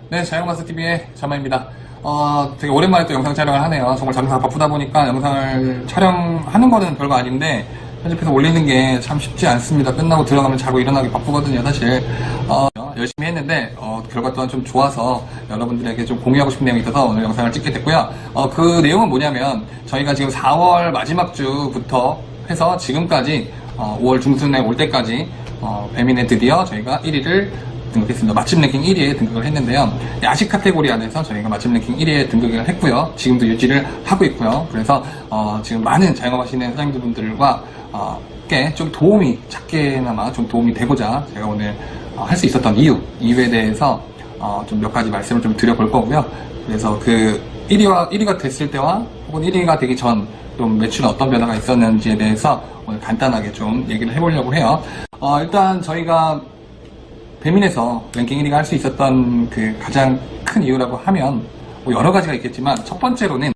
네, 자연마스TV의 자마입니다. 되게 오랜만에 또 영상 촬영을 하네요. 정말 장사 바쁘다 보니까 영상을 촬영하는 거는 별거 아닌데 편집해서 올리는 게 참 쉽지 않습니다. 끝나고 들어가면 자고 일어나기 바쁘거든요, 사실. 열심히 했는데 결과 또한 좀 좋아서 여러분들에게 좀 공유하고 싶은 내용이 있어서 오늘 영상을 찍게 됐고요. 그 내용은 뭐냐면 저희가 지금 4월 마지막 주부터 해서 지금까지 5월 중순에 올 때까지 배민에 드디어 저희가 1위를 등극했습니다. 맛집 랭킹 1위에 등극을 했는데요. 야식 카테고리 안에서 저희가 맛집 랭킹 1위에 등극을 했고요. 지금도 유지를 하고 있고요. 그래서 지금 많은 자영업 하시는 사장님들과 꽤 좀 도움이, 작게나마 좀 도움이 되고자 제가 오늘 할 수 있었던 이유에 대해서 좀 몇 가지 말씀을 좀 드려볼 거고요. 그래서 그 1위가 됐을 때와 혹은 1위가 되기 전 좀 매출에 어떤 변화가 있었는지에 대해서 오늘 간단하게 좀 얘기를 해보려고 해요. 일단 저희가 배민에서 랭킹 1위가 할 수 있었던 그 가장 큰 이유라고 하면 뭐 여러 가지가 있겠지만 첫 번째로는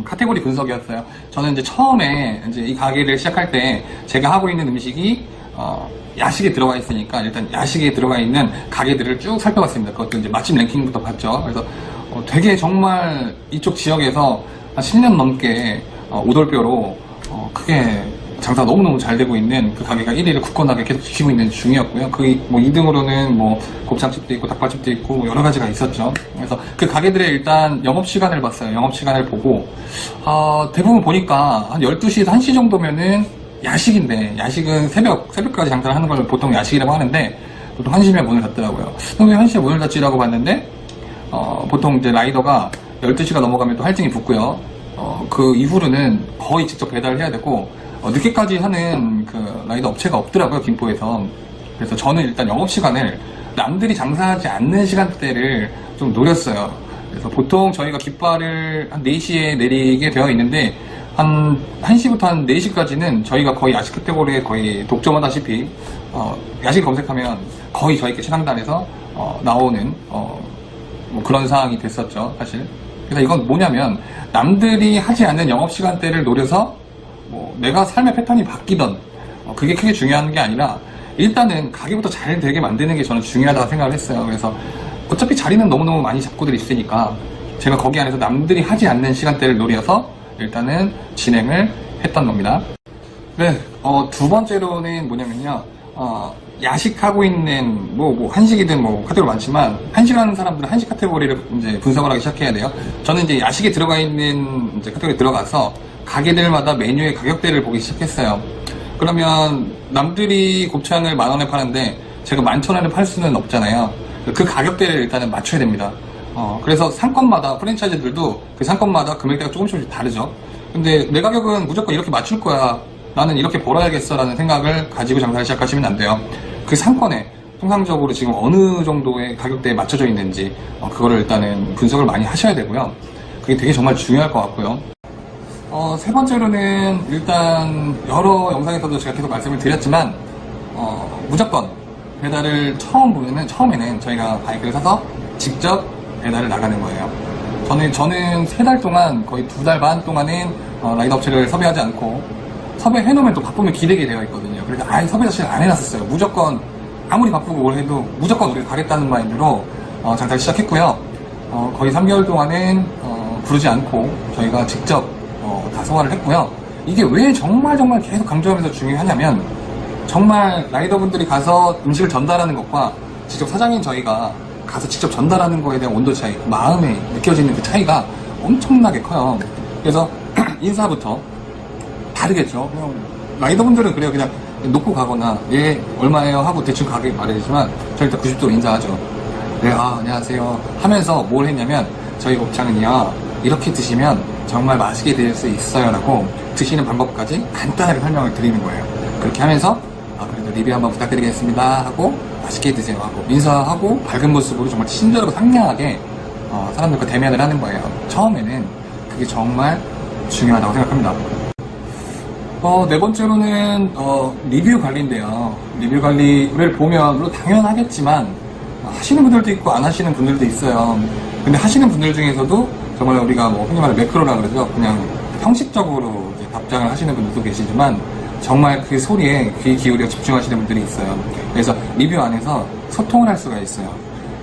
카테고리 분석이었어요. 저는 이제 처음에 이제 이 가게를 시작할 때 제가 하고 있는 음식이 야식에 들어가 있으니까 일단 야식에 들어가 있는 가게들을 쭉 살펴봤습니다. 그것도 이제 맛집 랭킹부터 봤죠. 그래서 되게 정말 이쪽 지역에서 한 10년 넘게 오돌뼈로 크게 장사가 너무너무 잘 되고 있는 그 가게가 1위를 굳건하게 계속 지키고 있는 중이었고요. 그 뭐 2등으로는 뭐 곱창집도 있고 닭발집도 있고 뭐 여러 가지가 있었죠. 그래서 그 가게들의 일단 영업시간을 봤어요. 영업시간을 보고 대부분 보니까 한 12시에서 1시 정도면은 야식인데, 야식은 새벽까지 장사를 하는 걸 보통 야식이라고 하는데 보통 1시면 문을 닫더라고요. 그럼 왜 1시에 문을 닫지라고 봤는데 보통 이제 라이더가 12시가 넘어가면 또 할증이 붙고요. 그 이후로는 거의 직접 배달을 해야 되고 늦게까지 하는 그 라이더 업체가 없더라고요, 김포에서. 그래서 저는 일단 영업시간을 남들이 장사하지 않는 시간대를 좀 노렸어요. 그래서 보통 저희가 깃발을 한 4시에 내리게 되어 있는데 한 1시부터 한 4시까지는 저희가 거의 야식 카테고리에 거의 독점하다시피 야식 검색하면 거의 저희 최상단에서 나오는 뭐 그런 상황이 됐었죠, 사실. 그래서 이건 뭐냐면 남들이 하지 않는 영업시간대를 노려서 뭐 내가 삶의 패턴이 바뀌던 그게 크게 중요한 게 아니라 일단은 가게부터 잘 되게 만드는 게 저는 중요하다고 생각을 했어요. 그래서 어차피 자리는 너무너무 많이 잡고들 있으니까 제가 거기 안에서 남들이 하지 않는 시간대를 노려서 일단은 진행을 했던 겁니다. 네, 두 번째로는 뭐냐면요. 야식하고 있는 뭐 한식이든 뭐 카테고리 많지만 한식하는 사람들은 한식 카테고리를 이제 분석을 하기 시작해야 돼요. 저는 이제 야식에 들어가 있는 이제 카테고리에 들어가서 가게들마다 메뉴의 가격대를 보기 시작했어요. 그러면 남들이 곱창을 10,000원에 파는데 제가 11,000원에 팔 수는 없잖아요. 그 가격대를 일단은 맞춰야 됩니다. 그래서 상권마다 프랜차이즈들도 그 상권마다 금액대가 조금씩 다르죠. 근데 내 가격은 무조건 이렇게 맞출 거야, 나는 이렇게 벌어야겠어 라는 생각을 가지고 장사를 시작하시면 안 돼요. 그 상권에 통상적으로 지금 어느 정도의 가격대에 맞춰져 있는지 그거를 일단은 분석을 많이 하셔야 되고요. 그게 되게 정말 중요할 것 같고요. 세 번째로는 일단 여러 영상에서도 제가 계속 말씀을 드렸지만 무조건 배달을 처음에는 저희가 바이크를 사서 직접 배달을 나가는 거예요. 저는 3달 동안 거의 2달 반 동안은 라이더 업체를 섭외하지 않고, 섭외해놓으면 또 바쁘면 기대게 되어 있거든요. 그래서 아예 섭외 자체를 안 해놨었어요. 무조건 아무리 바쁘고 뭘 해도 무조건 우리가 가겠다는 마인드로 장사를 시작했고요. 거의 3개월 동안은 부르지 않고 저희가 직접 다 소화를 했고요. 이게 왜 정말 계속 강조하면서 중요하냐면, 정말 라이더분들이 가서 음식을 전달하는 것과 직접 사장인 저희가 가서 직접 전달하는 거에 대한 온도 차이, 그 마음에 느껴지는 그 차이가 엄청나게 커요. 그래서 인사부터 다르겠죠. 그냥 라이더분들은 그래요. 그냥 놓고 가거나 예 얼마예요 하고 대충 가게 말해주지만 저희 일단 90도로 인사하죠. 네, 안녕하세요 하면서 뭘 했냐면, 저희 곱창은요 이렇게 드시면 정말 맛있게 드실 수 있어요 라고 드시는 방법까지 간단하게 설명을 드리는 거예요. 그렇게 하면서 그래도 리뷰 한번 부탁드리겠습니다 하고 맛있게 드세요 하고 인사하고 밝은 모습으로 정말 친절하고 상냥하게 사람들과 대면을 하는 거예요. 처음에는 그게 정말 중요하다고 생각합니다. 네 번째로는 리뷰 관리인데요. 리뷰 관리를 보면 물론 당연하겠지만 하시는 분들도 있고 안 하시는 분들도 있어요. 근데 하시는 분들 중에서도 정말 우리가 뭐 흔히 말하는 매크로라 그러죠. 그냥 형식적으로 이제 답장을 하시는 분들도 계시지만 정말 그 소리에 귀 기울여 집중하시는 분들이 있어요. 그래서 리뷰 안에서 소통을 할 수가 있어요.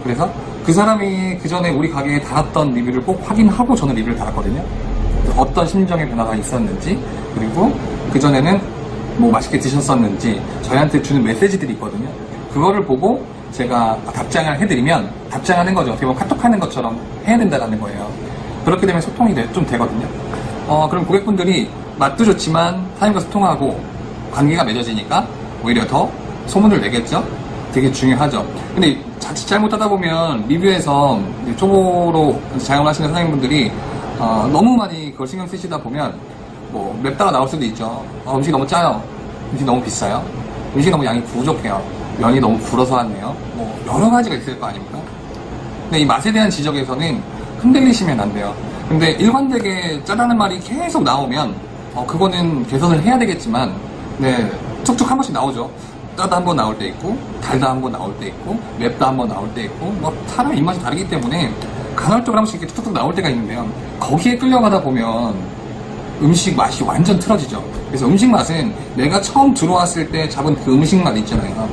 그래서 그 사람이 그 전에 우리 가게에 달았던 리뷰를 꼭 확인하고 저는 리뷰를 달았거든요. 어떤 심정의 변화가 있었는지, 그리고 그 전에는 뭐 맛있게 드셨었는지 저희한테 주는 메시지들이 있거든요. 그거를 보고 제가 답장을 해드리면 답장하는 거죠. 어떻게 보면 카톡하는 것처럼 해야 된다는 거예요. 그렇게 되면 소통이 좀 되거든요. 그럼 고객분들이 맛도 좋지만 사장님과 소통하고 관계가 맺어지니까 오히려 더 소문을 내겠죠. 되게 중요하죠. 근데 자칫 잘못하다 보면 리뷰에서 초보로 자영을 하시는 사장님분들이 너무 많이 그걸 신경 쓰시다 보면 뭐 맵다가 나올 수도 있죠. 음식이 너무 짜요. 음식이 너무 비싸요. 음식이 너무 양이 부족해요. 면이 너무 불어서 왔네요. 뭐 여러 가지가 있을 거 아닙니까? 근데 이 맛에 대한 지적에서는 흔들리시면 안 돼요. 근데 일관되게 짜다는 말이 계속 나오면 그거는 개선을 해야 되겠지만 네, 툭툭 한 번씩 나오죠. 짜다 한 번 나올 때 있고 달다 한 번 나올 때 있고 맵다 한 번 나올 때 있고 뭐 사람 입맛이 다르기 때문에 간헐적으로 한 번씩 이렇게 툭툭 나올 때가 있는데요. 거기에 끌려가다 보면 음식 맛이 완전 틀어지죠. 그래서 음식 맛은 내가 처음 들어왔을 때 잡은 그 음식 맛 있잖아요.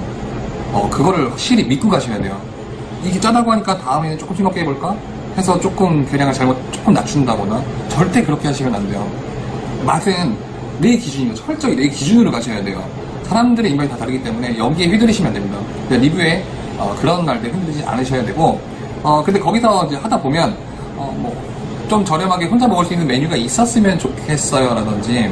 그거를 확실히 믿고 가셔야 돼요. 이게 짜다고 하니까 다음에는 조금 싱겁게 해볼까? 해서 조금 계량을 조금 낮춘다거나 절대 그렇게 하시면 안 돼요. 맛은 내 기준이요. 철저히 내 기준으로 가셔야 돼요. 사람들의 입맛이 다 다르기 때문에 여기에 휘둘리시면 안 됩니다. 리뷰에 그런 말들 흔들리지 않으셔야 되고 근데 거기서 이제 하다 보면 뭐 좀 저렴하게 혼자 먹을 수 있는 메뉴가 있었으면 좋겠어요 라든지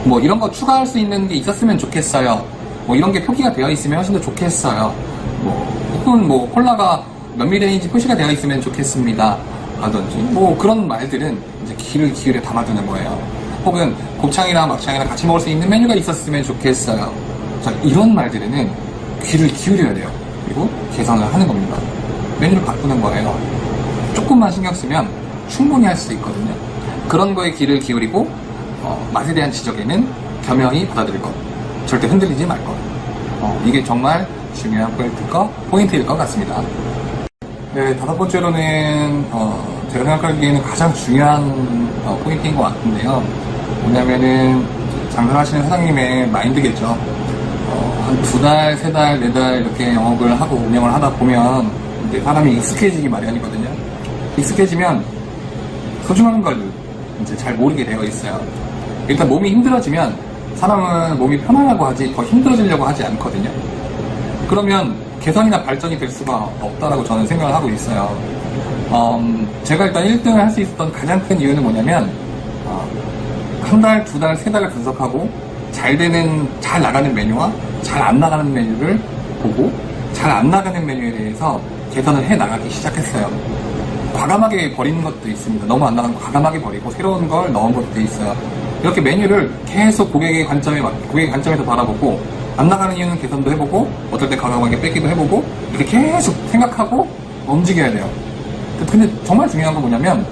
뭐 이런 거 추가할 수 있는 게 있었으면 좋겠어요. 뭐 이런 게 표기가 되어 있으면 훨씬 더 좋겠어요. 뭐 혹은 뭐 콜라가 몇 밀리인지 표시가 되어 있으면 좋겠습니다 라든지 뭐 그런 말들은 이제 귀를 기울여 담아두는 거예요. 혹은 곱창이랑 막창이랑 같이 먹을 수 있는 메뉴가 있었으면 좋겠어요. 자, 이런 말들에는 귀를 기울여야 돼요. 그리고 개선을 하는 겁니다. 메뉴를 바꾸는 거예요. 조금만 신경 쓰면 충분히 할 수 있거든요. 그런 거에 귀를 기울이고 맛에 대한 지적에는 겸허히 받아들일 것. 절대 흔들리지 말 것. 이게 정말 중요한 포인트일 것 같습니다. 네, 다섯 번째로는 제가 생각하기에는 가장 중요한 포인트인 것 같은데요. 뭐냐면은 장사하시는 사장님의 마인드겠죠. 한 2달, 3달, 4달 이렇게 영업을 하고 운영을 하다 보면 이제 사람이 익숙해지기 마련이거든요. 익숙해지면 소중한 걸 이제 잘 모르게 되어 있어요. 일단 몸이 힘들어지면 사람은 몸이 편하려고 하지 더 힘들어지려고 하지 않거든요. 그러면 개선이나 발전이 될 수가 없다라고 저는 생각을 하고 있어요. 제가 일단 1등을 할 수 있었던 가장 큰 이유는 뭐냐면 한 달, 2달, 3달을 분석하고 잘 나가는 메뉴와 잘 안 나가는 메뉴를 보고 잘 안 나가는 메뉴에 대해서 개선을 해 나가기 시작했어요. 과감하게 버리는 것도 있습니다. 너무 안 나가는 거 과감하게 버리고 새로운 걸 넣은 것도 있어요. 이렇게 메뉴를 계속 고객의 관점에서 바라보고 안 나가는 이유는 개선도 해보고 어떨 때 과감하게 뺏기도 해보고 이렇게 계속 생각하고 움직여야 돼요. 근데 정말 중요한 건 뭐냐면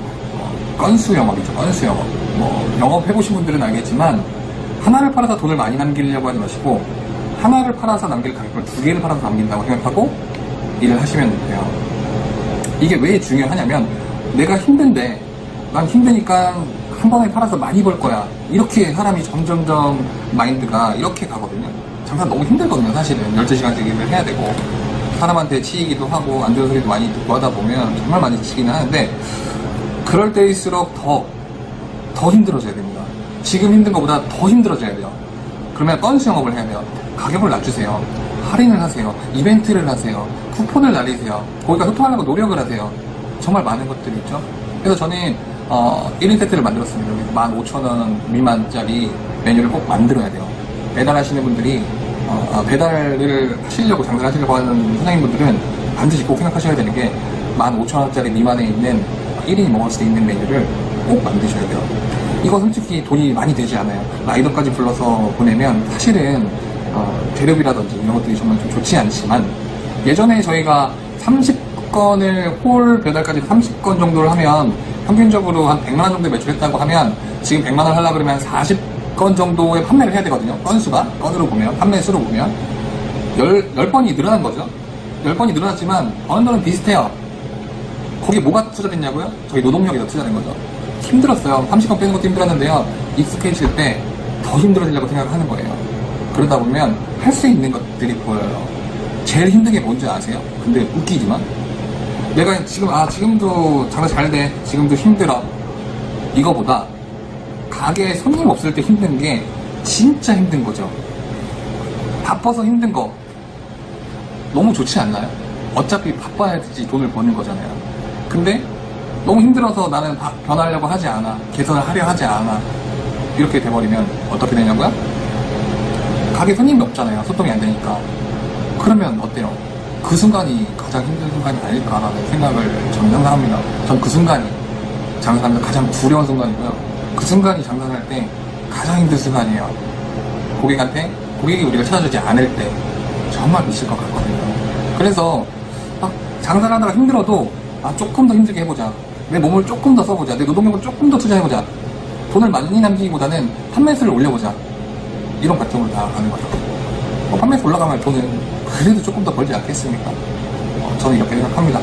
건수 영업이죠. 건수 영업. 뭐 영업해보신 분들은 알겠지만 하나를 팔아서 돈을 많이 남기려고 하지 마시고 하나를 팔아서 남길 가격을 2개를 팔아서 남긴다고 생각하고 일을 하시면 돼요. 이게 왜 중요하냐면 내가 힘든데 난 힘드니까 한 번에 팔아서 많이 벌 거야. 이렇게 사람이 점점점 마인드가 이렇게 가거든요. 장사 너무 힘들거든요. 사실은 12시간씩 일을 해야 되고 사람한테 치이기도 하고 안 좋은 소리도 많이 듣고 하다 보면 정말 많이 치기는 하는데 그럴 때일수록 더 힘들어져야 됩니다. 지금 힘든 것보다 더 힘들어져야 돼요. 그러면 건수 영업을 해야 돼요. 가격을 낮추세요. 할인을 하세요. 이벤트를 하세요. 쿠폰을 날리세요. 거기가 소통하려고 노력을 하세요. 정말 많은 것들이 있죠. 그래서 저는 1인 세트를 만들었습니다. 15,000원 미만짜리 메뉴를 꼭 만들어야 돼요. 배달하시는 분들이 배달을 하시려고 장사를 하시려고 하는 사장님분들은 반드시 꼭 생각하셔야 되는 게 15,000원짜리 미만에 있는 1인이 먹을 수 있는 메뉴를 꼭 만드셔야 돼요. 이거 솔직히 돈이 많이 되지 않아요. 라이더까지 불러서 보내면 사실은 재료비라든지 이런 것들이 정말 좀 좋지 않지만 예전에 저희가 30건을 홀 배달까지 30건 정도를 하면 평균적으로 한 100만원 정도 매출했다고 하면 지금 100만원 하려고 그러면 40건 정도의 판매를 해야 되거든요. 건으로 보면, 판매 수로 보면 10번이 늘어난 거죠. 10번이 늘어났지만 버는 돈은 비슷해요. 거기에 뭐가 투자됐냐고요? 저희 노동력이 더 투자된 거죠. 힘들었어요. 30건 빼는 것도 힘들었는데요. 익숙해질 때 더 힘들어지려고 생각하는 거예요. 그러다 보면 할 수 있는 것들이 보여요. 제일 힘든 게 뭔지 아세요? 근데 웃기지만 내가 지금도 장사 잘 돼. 지금도 힘들어. 이거보다 가게에 손님 없을 때 힘든 게 진짜 힘든 거죠. 바빠서 힘든 거 너무 좋지 않나요? 어차피 바빠야지 돈을 버는 거잖아요. 근데 너무 힘들어서 나는 변하려고 하지 않아. 개선을 하려 하지 않아. 이렇게 돼버리면 어떻게 되냐고요? 가게 손님이 없잖아요. 소통이 안 되니까. 그러면 어때요? 그 순간이 가장 힘든 순간이 아닐까라는 생각을 저는 항상 합니다. 전 그 순간이 장사하면서 가장 두려운 순간이고요. 그 순간이 장사할 때 가장 힘든 순간이에요. 고객이 우리가 찾아주지 않을 때 정말 있을 것 같거든요. 그래서 장사를 하다가 힘들어도 조금 더 힘들게 해보자. 내 몸을 조금 더 써보자. 내 노동력을 조금 더 투자해보자. 돈을 많이 남기기보다는 판매수를 올려보자. 이런 관점으로 나아가는 거죠. 판매수 올라가면 돈은 그래도 조금 더 벌지 않겠습니까? 저는 이렇게 생각합니다.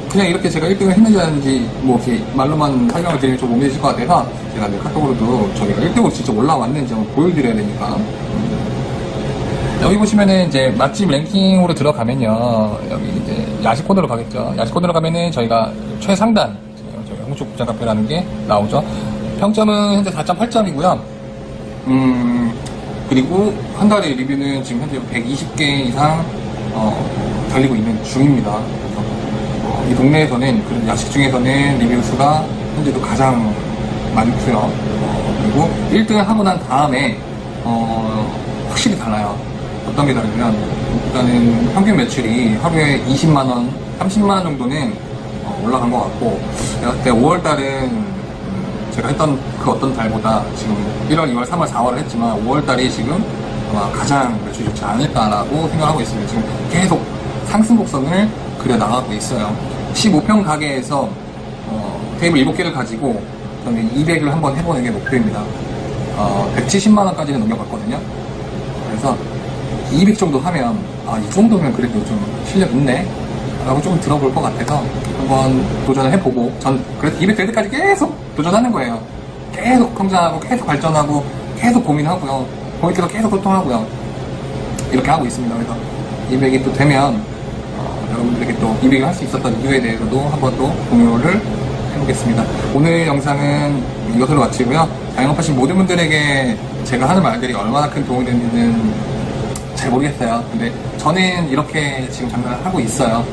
그냥 이렇게 제가 1등을 했는지 아닌지 이렇게 말로만 설명을 드리면 좀 못해질 것 같아서 제가 카톡으로도 저희가 1등으로 진짜 올라왔는지 한번 보여드려야 되니까. 여기 보시면은 이제 맛집 랭킹으로 들어가면요. 여기 이제 야식 코너로 가겠죠. 야식 코너로 가면은 저희가 최상단, 저희 홍축 국장 카페라는 게 나오죠. 평점은 현재 4.8점이고요. 그리고 한 달에 리뷰는 지금 현재 120개 이상 달리고 있는 중입니다. 이 동네에서는 그런 야식 중에서는 리뷰 수가 현재도 가장 많고요. 그리고 1등을 하고 난 다음에 확실히 달라요. 어떤 게 다르냐면 일단은 평균 매출이 하루에 20만원, 30만원 정도는 올라간 것 같고, 제가 그때 5월달은 제가 했던 그 어떤 달보다 지금 1월, 2월, 3월, 4월을 했지만 5월달이 지금 아마 가장 매출이 좋지 않을까라고 생각하고 있습니다. 지금 계속 상승 곡선을 그려 나가고 있어요. 15평 가게에서 테이블 7개를 가지고 저는 200을 한번 해보는 게 목표입니다. 170만원까지는 넘겨갔거든요. 그래서 200 정도 하면 이 정도면 그래도 좀 실력 있네 라고 조금 들어볼 것 같아서 한번 도전을 해보고, 전 그래서 200 될 때까지 계속 도전하는 거예요. 계속 성장하고 계속 발전하고 계속 고민하고요. 고객들과 계속 소통하고요. 이렇게 하고 있습니다. 그래서 200이 또 되면 여러분들에게 또 200을 할 수 있었던 이유에 대해서도 한번 또 공유를 해보겠습니다. 오늘 영상은 이것으로 마치고요. 자영업하신 모든 분들에게 제가 하는 말들이 얼마나 큰 도움이 되는지는 잘 모르겠어요. 근데 저는 이렇게 지금 장사를 하고 있어요.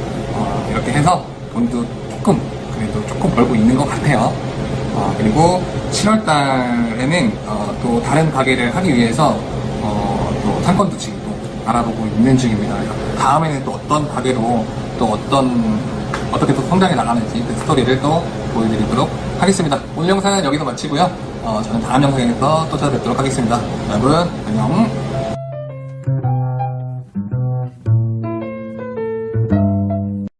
이렇게 해서 돈도 그래도 조금 벌고 있는 것 같아요. 그리고 7월 달에는 또 다른 가게를 하기 위해서 또 상권도 지금 또 알아보고 있는 중입니다. 그래서 다음에는 또 어떤 가게로 또 어떻게 또 성장해 나가는지 그 스토리를 또 보여드리도록 하겠습니다. 오늘 영상은 여기서 마치고요. 저는 다음 영상에서 또 찾아뵙도록 하겠습니다. 여러분 안녕.